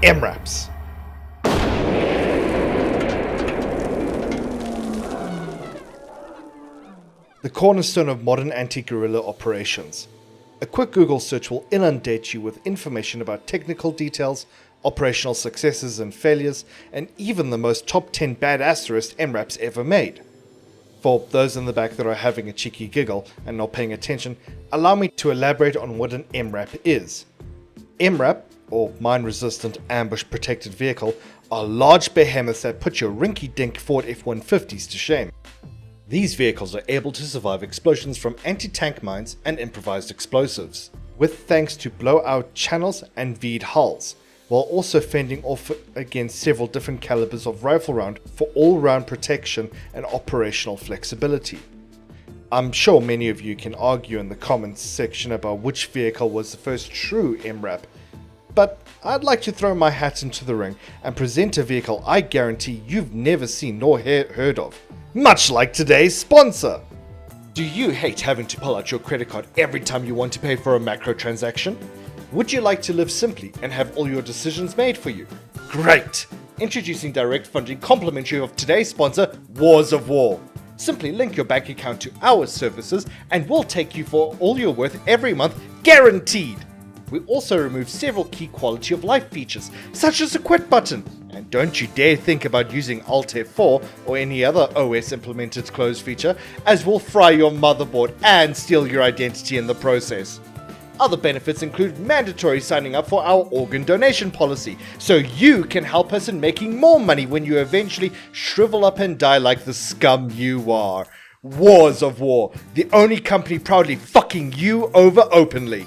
MRAPs. The cornerstone of modern anti-guerrilla operations. A quick Google search will inundate you with information about technical details, operational successes and failures, and even the most top 10 badassest MRAPs ever made. For those in the back that are having a cheeky giggle and not paying attention, allow me to elaborate on what an MRAP is. MRAP, or Mine Resistant Ambush Protected Vehicle, are large behemoths that put your rinky-dink Ford F-150s to shame. These vehicles are able to survive explosions from anti-tank mines and improvised explosives, with thanks to blowout channels and V'd hulls, while also fending off against several different calibers of rifle round for all-round protection and operational flexibility. I'm sure many of you can argue in the comments section about which vehicle was the first true MRAP, but I'd like to throw my hat into the ring and present a vehicle I guarantee you've never seen nor heard of. Much like today's sponsor! Do you hate having to pull out your credit card every time you want to pay for a macro transaction? Would you like to live simply and have all your decisions made for you? Great! Introducing direct funding complimentary of today's sponsor, Wars of War. Simply link your bank account to our services and we'll take you for all you're worth every month, guaranteed! We also remove several key quality of life features, such as the quit button. And don't you dare think about using Alt F4 or any other OS implemented close feature, as we'll fry your motherboard and steal your identity in the process. Other benefits include mandatory signing up for our organ donation policy, so you can help us in making more money when you eventually shrivel up and die like the scum you are. Wars of War, the only company proudly fucking you over openly.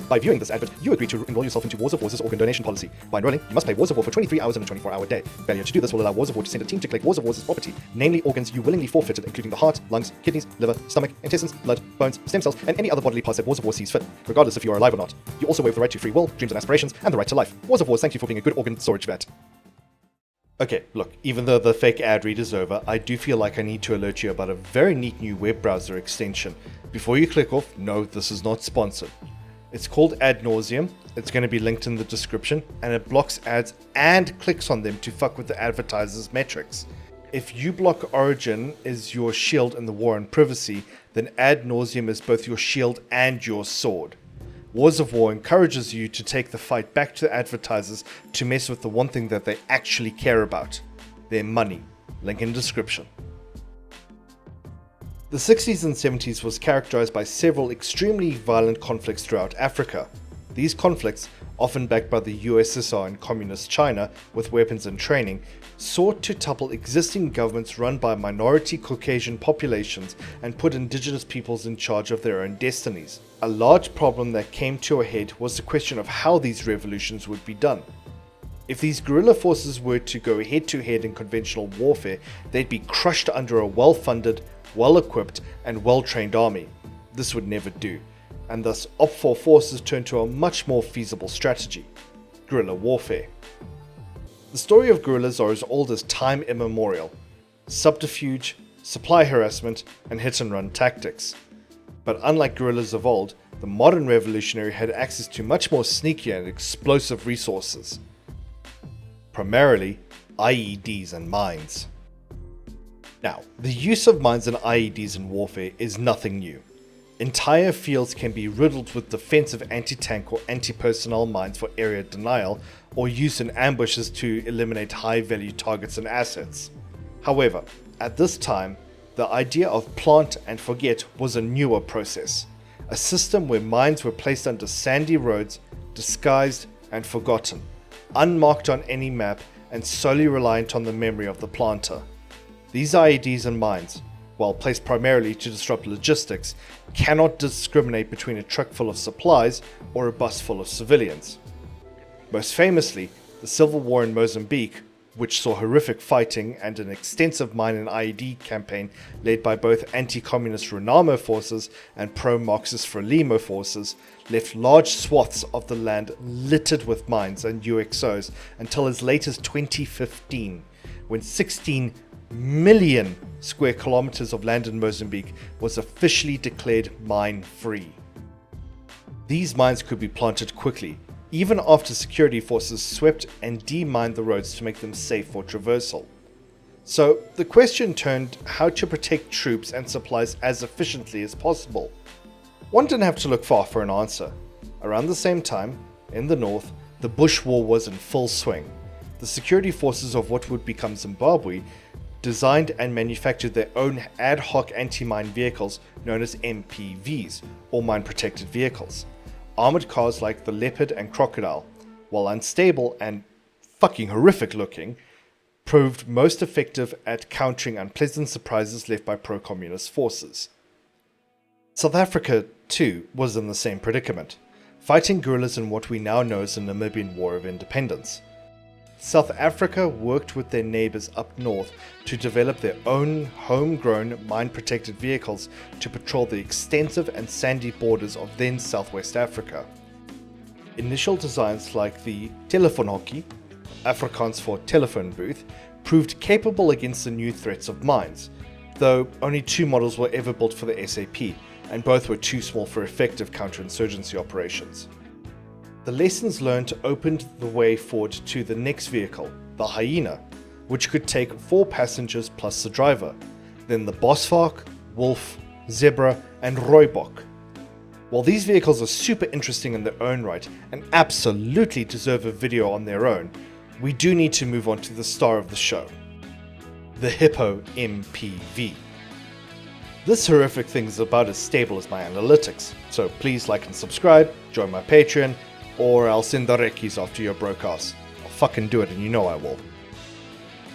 By viewing this advert, you agree to enroll yourself into Wars of War's organ donation policy. By enrolling, you must pay Wars of War for 23 hours in a 24-hour day. Failure to do this will allow Wars of War to send a team to collect Wars of War's property, namely organs you willingly forfeited, including the heart, lungs, kidneys, liver, stomach, intestines, blood, bones, stem cells, and any other bodily parts that Wars of War sees fit, regardless if you are alive or not. You also waive the right to free will, dreams and aspirations, and the right to life. Wars of War thank you for being a good organ storage vet. Okay, look, even though the fake ad read is over, I do feel like I need to alert you about a very neat new web browser extension. Before you click off, no, this is not sponsored. It's called Ad Nauseam, it's going to be linked in the description, and it blocks ads and clicks on them to fuck with the advertiser's metrics. If uBlock Origin is your shield in the war on privacy, then Ad Nauseam is both your shield and your sword. Wars of War encourages you to take the fight back to the advertisers to mess with the one thing that they actually care about, their money. Link in description. The 60s and 70s was characterized by several extremely violent conflicts throughout Africa. These conflicts, often backed by the USSR and Communist China with weapons and training, sought to topple existing governments run by minority Caucasian populations and put indigenous peoples in charge of their own destinies. A large problem that came to a head was the question of how these revolutions would be done. If these guerrilla forces were to go head-to-head in conventional warfare, they'd be crushed under a well-funded, well-equipped and well-trained army. This would never do, and thus OPFOR forces turned to a much more feasible strategy: guerrilla warfare. The story of guerrillas are as old as time immemorial: subterfuge, supply harassment, and hit-and-run tactics. But unlike guerrillas of old, the modern revolutionary had access to much more sneaky and explosive resources. Primarily, IEDs and mines. Now, the use of mines and IEDs in warfare is nothing new. Entire fields can be riddled with defensive anti-tank or anti-personnel mines for area denial, or used in ambushes to eliminate high-value targets and assets. However, at this time, the idea of plant and forget was a newer process, a system where mines were placed under sandy roads, disguised and forgotten, unmarked on any map, and solely reliant on the memory of the planter. These IEDs and mines, while placed primarily to disrupt logistics, cannot discriminate between a truck full of supplies or a bus full of civilians. Most famously, the civil war in Mozambique, which saw horrific fighting and an extensive mine and IED campaign led by both anti-communist Renamo forces and pro-Marxist Frelimo forces, left large swaths of the land littered with mines and UXOs until as late as 2015, when 16 million square kilometers of land in Mozambique was officially declared mine-free. These mines could be planted quickly, even after security forces swept and demined the roads to make them safe for traversal. So the question turned how to protect troops and supplies as efficiently as possible. One didn't have to look far for an answer. Around the same time, in the north, the Bush War was in full swing. The security forces of what would become Zimbabwe designed and manufactured their own ad hoc anti-mine vehicles known as MPVs, or mine-protected vehicles. Armoured cars like the Leopard and Crocodile, while unstable and fucking horrific looking, proved most effective at countering unpleasant surprises left by pro-communist forces. South Africa, too, was in the same predicament, fighting guerrillas in what we now know as the Namibian War of Independence. South Africa worked with their neighbours up north to develop their own homegrown mine-protected vehicles to patrol the extensive and sandy borders of then Southwest Africa. Initial designs like the telefoonhokkie, Afrikaans for telephone booth, proved capable against the new threats of mines, though only 2 models were ever built for the SAP, and both were too small for effective counterinsurgency operations. The lessons learned opened the way forward to the next vehicle, the Hyena, which could take 4 passengers plus the driver, then the Bosvark, Wolf, Zebra, and Rooibok. While these vehicles are super interesting in their own right and absolutely deserve a video on their own, we do need to move on to the star of the show, the Hippo MPV. This horrific thing is about as stable as my analytics, so please like and subscribe, join my Patreon, or I'll send the recce's after your broke ass. I'll fucking do it, and you know I will.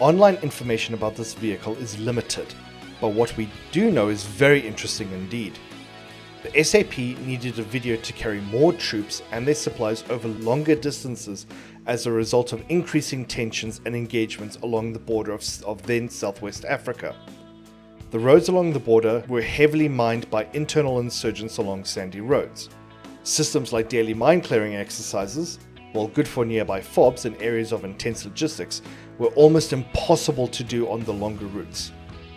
Online information about this vehicle is limited, but what we do know is very interesting indeed. The SAP needed a video to carry more troops and their supplies over longer distances as a result of increasing tensions and engagements along the border of then Southwest Africa. The roads along the border were heavily mined by internal insurgents along sandy roads. Systems like daily mine clearing exercises, while good for nearby FOBs and areas of intense logistics, were almost impossible to do on the longer routes.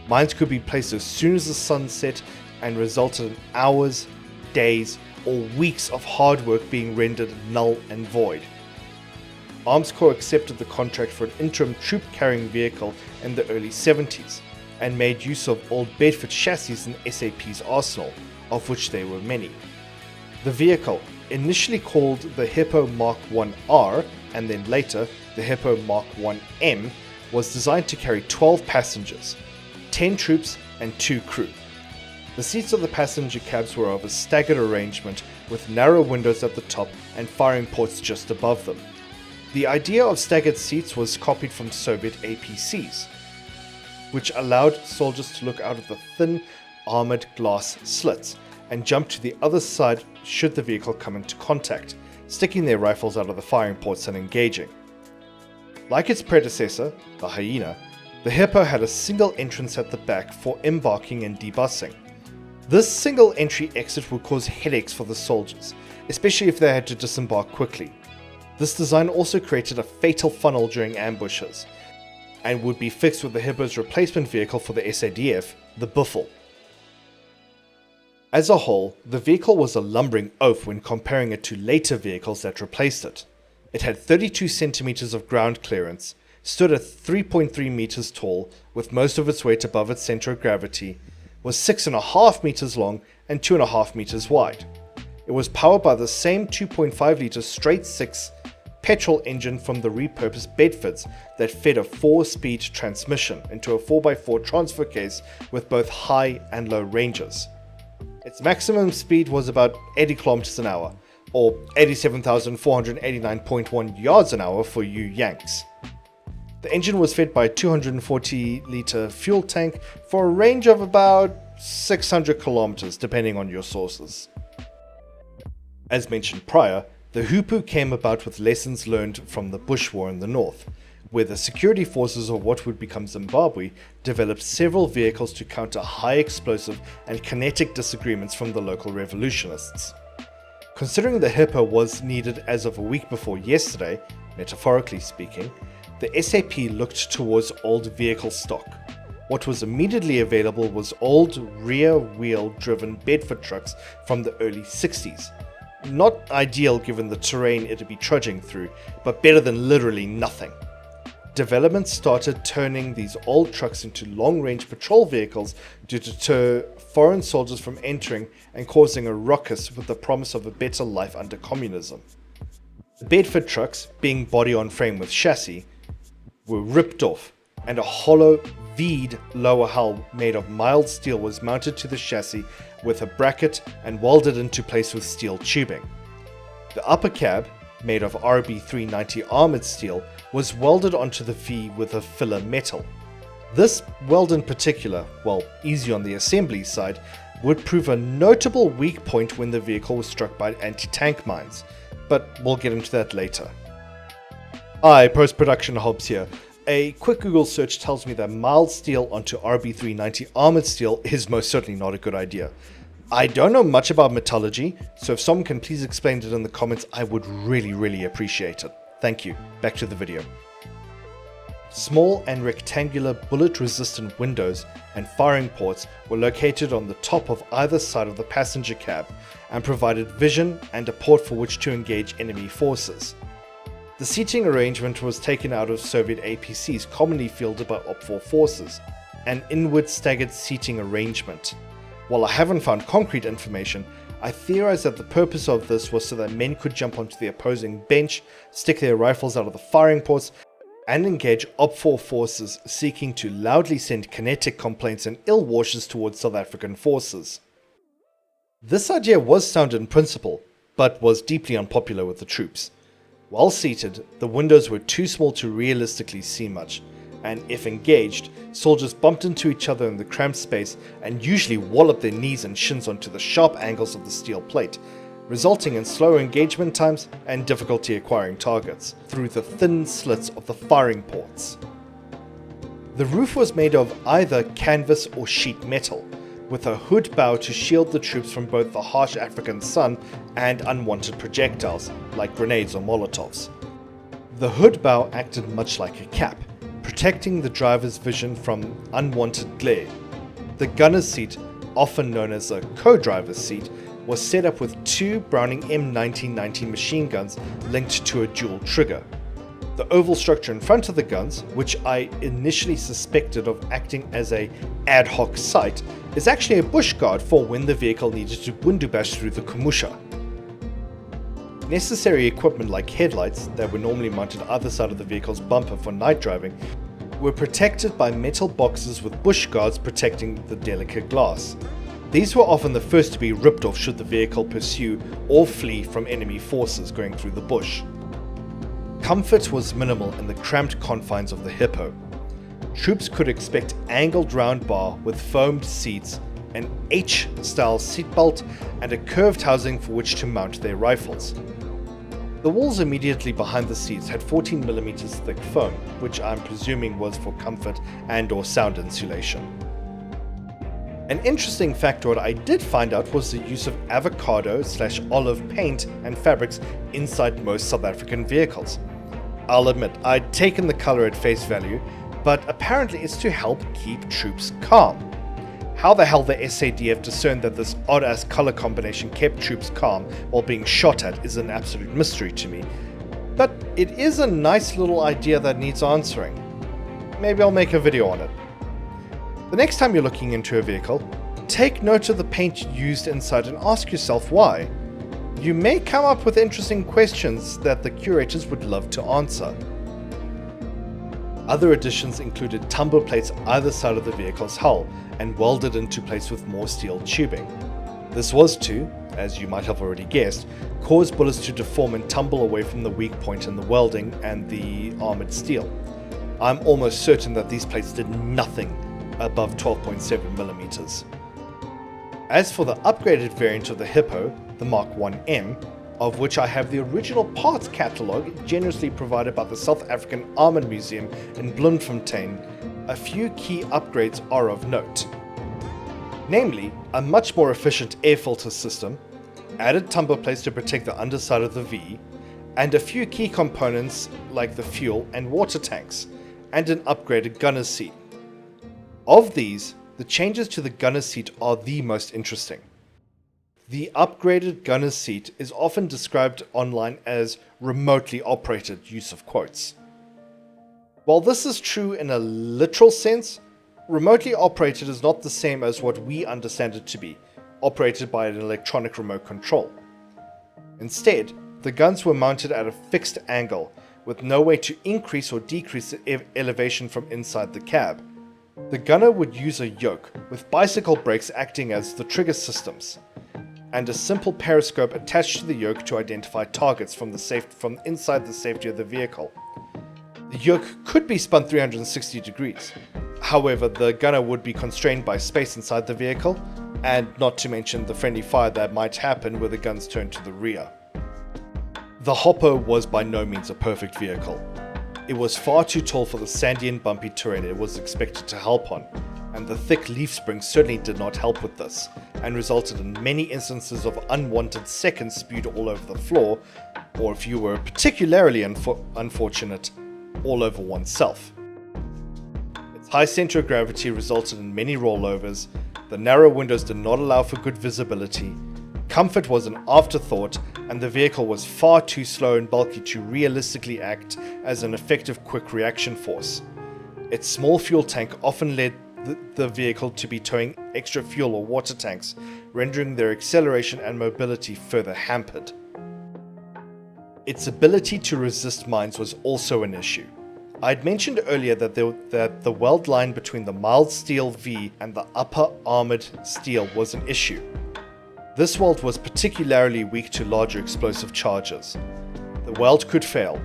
Mines could be placed as soon as the sun set and resulted in hours, days, or weeks of hard work being rendered null and void. Arms Corps accepted the contract for an interim troop carrying vehicle in the early 70s and made use of old Bedford chassis in SAP's arsenal, of which there were many. The vehicle, initially called the Hippo Mark 1R and then later the Hippo Mark 1M, was designed to carry 12 passengers, 10 troops and 2 crew. The seats of the passenger cabs were of a staggered arrangement with narrow windows at the top and firing ports just above them. The idea of staggered seats was copied from Soviet APCs, which allowed soldiers to look out of the thin armoured glass slits and jump to the other side should the vehicle come into contact, sticking their rifles out of the firing ports and engaging. Like its predecessor, the Hyena, the Hippo had a single entrance at the back for embarking and debussing. This single entry exit would cause headaches for the soldiers, especially if they had to disembark quickly. This design also created a fatal funnel during ambushes, and would be fixed with the Hippo's replacement vehicle for the SADF, the Buffel. As a whole, the vehicle was a lumbering oaf when comparing it to later vehicles that replaced it. It had 32 centimeters of ground clearance, stood at 3.3 meters tall with most of its weight above its center of gravity, was 6.5 meters long and 2.5 meters wide. It was powered by the same 2.5 litre straight 6 petrol engine from the repurposed Bedfords that fed a 4-speed transmission into a 4x4 transfer case with both high and low ranges. Its maximum speed was about 80 km an hour, or 87,489.1 yards an hour for you Yanks. The engine was fed by a 240 litre fuel tank for a range of about 600 kilometers depending on your sources. As mentioned prior, the Hippo came about with lessons learned from the Bush War in the north, where the security forces of what would become Zimbabwe developed several vehicles to counter high explosive and kinetic disagreements from the local revolutionists. Considering the Hippo was needed as of a week before yesterday, metaphorically speaking, the SAP looked towards old vehicle stock. What was immediately available was old rear-wheel driven Bedford trucks from the early 60s. Not ideal given the terrain it'd be trudging through, but better than literally nothing. Development started turning these old trucks into long-range patrol vehicles to deter foreign soldiers from entering and causing a ruckus with the promise of a better life under communism. The Bedford trucks, being body-on-frame with chassis, were ripped off, and a hollow, V'd lower hull made of mild steel was mounted to the chassis with a bracket and welded into place with steel tubing. The upper cab, made of RB390 armoured steel, was welded onto the V with a filler metal. This weld in particular, while easy on the assembly side, would prove a notable weak point when the vehicle was struck by anti-tank mines, but we'll get into that later. Hi, post-production Hobbs here. A quick Google search tells me that mild steel onto RB390 armoured steel is most certainly not a good idea. I don't know much about metallurgy, so if someone can please explain it in the comments, I would really appreciate it. Thank you. Back to the video. Small and rectangular bullet-resistant windows and firing ports were located on the top of either side of the passenger cab and provided vision and a port for which to engage enemy forces. The seating arrangement was taken out of Soviet APCs commonly fielded by OPFOR forces, an inward staggered seating arrangement. While I haven't found concrete information, I theorize that the purpose of this was so that men could jump onto the opposing bench, stick their rifles out of the firing ports, and engage OPFOR forces seeking to loudly send kinetic complaints and ill wishes towards South African forces. This idea was sound in principle, but was deeply unpopular with the troops. While seated, the windows were too small to realistically see much, and if engaged, soldiers bumped into each other in the cramped space and usually walloped their knees and shins onto the sharp angles of the steel plate, resulting in slower engagement times and difficulty acquiring targets through the thin slits of the firing ports. The roof was made of either canvas or sheet metal, with a hood bow to shield the troops from both the harsh African sun and unwanted projectiles, like grenades or molotovs. The hood bow acted much like a cap, protecting the driver's vision from unwanted glare. The gunner's seat, often known as a co-driver's seat, was set up with two Browning M1990 machine guns linked to a dual trigger. The oval structure in front of the guns, which I initially suspected of acting as a ad hoc sight, is actually a bush guard for when the vehicle needed to window bash through the Kumusha. Necessary equipment like headlights, that were normally mounted either side of the vehicle's bumper for night driving, were protected by metal boxes with bush guards protecting the delicate glass. These were often the first to be ripped off should the vehicle pursue or flee from enemy forces going through the bush. Comfort was minimal in the cramped confines of the Hippo. Troops could expect angled round bar with foamed seats, an H-style seatbelt, and a curved housing for which to mount their rifles. The walls immediately behind the seats had 14mm thick foam, which I'm presuming was for comfort and or sound insulation. An interesting factoid I did find out was the use of avocado/olive paint and fabrics inside most South African vehicles. I'll admit, I'd taken the color at face value, but apparently it's to help keep troops calm. How the hell the SADF discerned that this odd-ass color combination kept troops calm while being shot at is an absolute mystery to me, but it is a nice little idea that needs answering. Maybe I'll make a video on it. The next time you're looking into a vehicle, take note of the paint used inside and ask yourself why. You may come up with interesting questions that the curators would love to answer. Other additions included tumble plates either side of the vehicle's hull and welded into place with more steel tubing. This was to, as you might have already guessed, cause bullets to deform and tumble away from the weak point in the welding and the armoured steel. I'm almost certain that these plates did nothing above 12.7mm. As for the upgraded variant of the Hippo, the Mark 1M, of which I have the original parts catalogue generously provided by the South African Armoured Museum in Bloemfontein, a few key upgrades are of note. Namely, a much more efficient air filter system, added tumble plates to protect the underside of the V, and a few key components like the fuel and water tanks, and an upgraded gunner's seat. Of these, the changes to the gunner's seat are the most interesting. The upgraded gunner's seat is often described online as remotely operated, use of quotes. While this is true in a literal sense, remotely operated is not the same as what we understand it to be, operated by an electronic remote control. Instead, the guns were mounted at a fixed angle, with no way to increase or decrease the elevation from inside the cab. The gunner would use a yoke, with bicycle brakes acting as the trigger systems, and a simple periscope attached to the yoke to identify targets from inside the safety of the vehicle. The yoke could be spun 360 degrees. However, the gunner would be constrained by space inside the vehicle, and not to mention the friendly fire that might happen where the guns turned to the rear. The Hippo was by no means a perfect vehicle. It was far too tall for the sandy and bumpy terrain it was expected to help on, and the thick leaf springs certainly did not help with this, and resulted in many instances of unwanted seconds spewed all over the floor, or if you were particularly unfortunate, all over oneself. Its high center of gravity resulted in many rollovers, the narrow windows did not allow for good visibility, comfort was an afterthought, and the vehicle was far too slow and bulky to realistically act as an effective quick reaction force. Its small fuel tank often led the vehicle to be towing extra fuel or water tanks, rendering their acceleration and mobility further hampered. Its ability to resist mines was also an issue. I'd mentioned earlier that the weld line between the mild steel V and the upper armored steel was an issue. This weld was particularly weak to larger explosive charges. The weld could fail,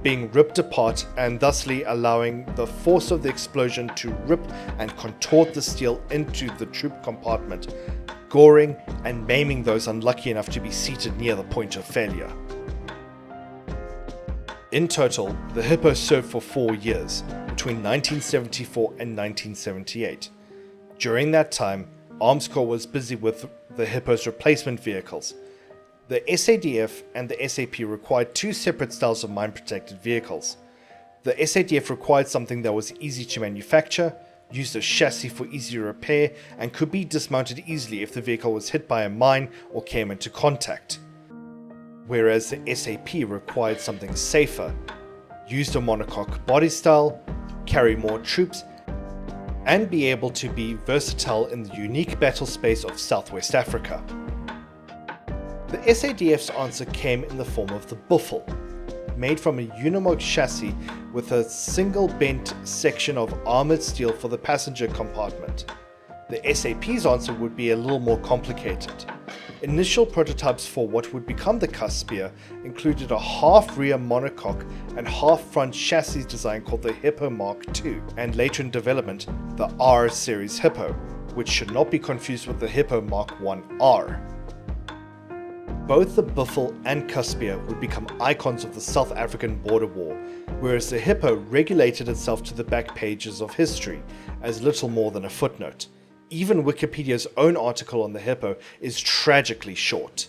being ripped apart and thusly allowing the force of the explosion to rip and contort the steel into the troop compartment, goring and maiming those unlucky enough to be seated near the point of failure. In total, the Hippo served for 4 years, between 1974 and 1978. During that time, Arms Corps was busy with the Hippo's replacement vehicles. The SADF and the SAP required two separate styles of mine-protected vehicles. The SADF required something that was easy to manufacture, used a chassis for easy repair, and could be dismounted easily if the vehicle was hit by a mine or came into contact. Whereas the SAP required something safer, used a monocoque body style, carry more troops, and be able to be versatile in the unique battle space of Southwest Africa. The SADF's answer came in the form of the Buffel, made from a Unimog chassis with a single bent section of armored steel for the passenger compartment. The SAP's answer would be a little more complicated. Initial prototypes for what would become the Cuspia included a half-rear monocoque and half-front chassis design called the Hippo Mark II, and later in development, the R series Hippo, which should not be confused with the Hippo Mark I-R. Both the Buffel and Cuspia would become icons of the South African border war, whereas the Hippo regulated itself to the back pages of history as little more than a footnote. Even Wikipedia's own article on the Hippo is tragically short.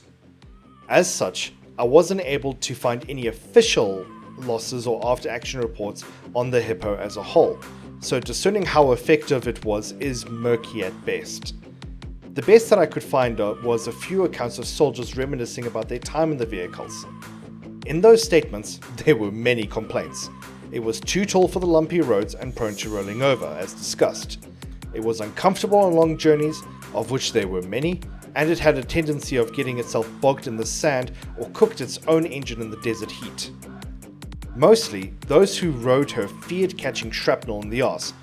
As such, I wasn't able to find any official losses or after-action reports on the Hippo as a whole, so discerning how effective it was is murky at best. The best that I could find was a few accounts of soldiers reminiscing about their time in the vehicles. In those statements, there were many complaints. It was too tall for the lumpy roads and prone to rolling over, as discussed. It was uncomfortable on long journeys, of which there were many, and it had a tendency of getting itself bogged in the sand or cooked its own engine in the desert heat. Mostly, those who rode her feared catching shrapnel in the arse,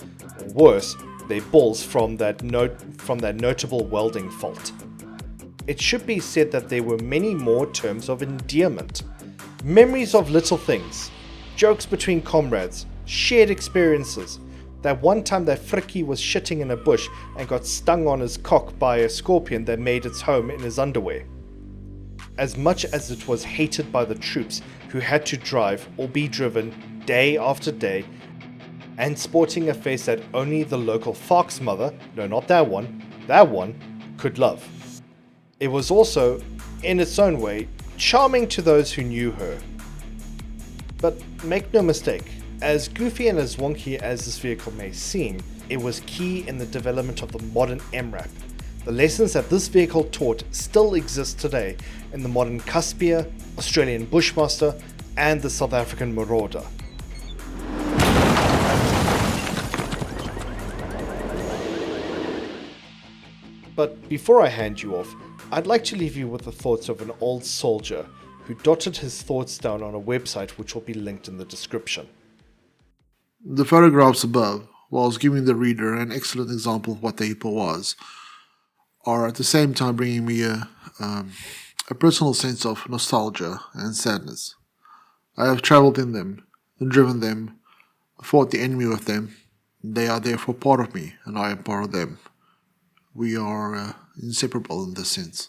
or worse, their balls from that notable welding fault. It should be said that there were many more terms of endearment. Memories of little things, jokes between comrades, shared experiences. That one time that Frikkie was shitting in a bush and got stung on his cock by a scorpion that made its home in his underwear. As much as it was hated by the troops who had to drive or be driven day after day, and sporting a face that only the local fox mother, no not that one, could love. It was also, in its own way, charming to those who knew her. But make no mistake, as goofy and as wonky as this vehicle may seem, it was key in the development of the modern MRAP, The lessons that this vehicle taught still exist today in the modern Cuspier, Australian Bushmaster, and the South African Marauder. But before I hand you off, I'd like to leave you with the thoughts of an old soldier who dotted his thoughts down on a website which will be linked in the description. The photographs above, whilst giving the reader an excellent example of what the Hippo was, are at the same time bringing me a personal sense of nostalgia and sadness. I have travelled in them, driven them, fought the enemy with them. They are therefore part of me, and I am part of them. We are inseparable in this sense.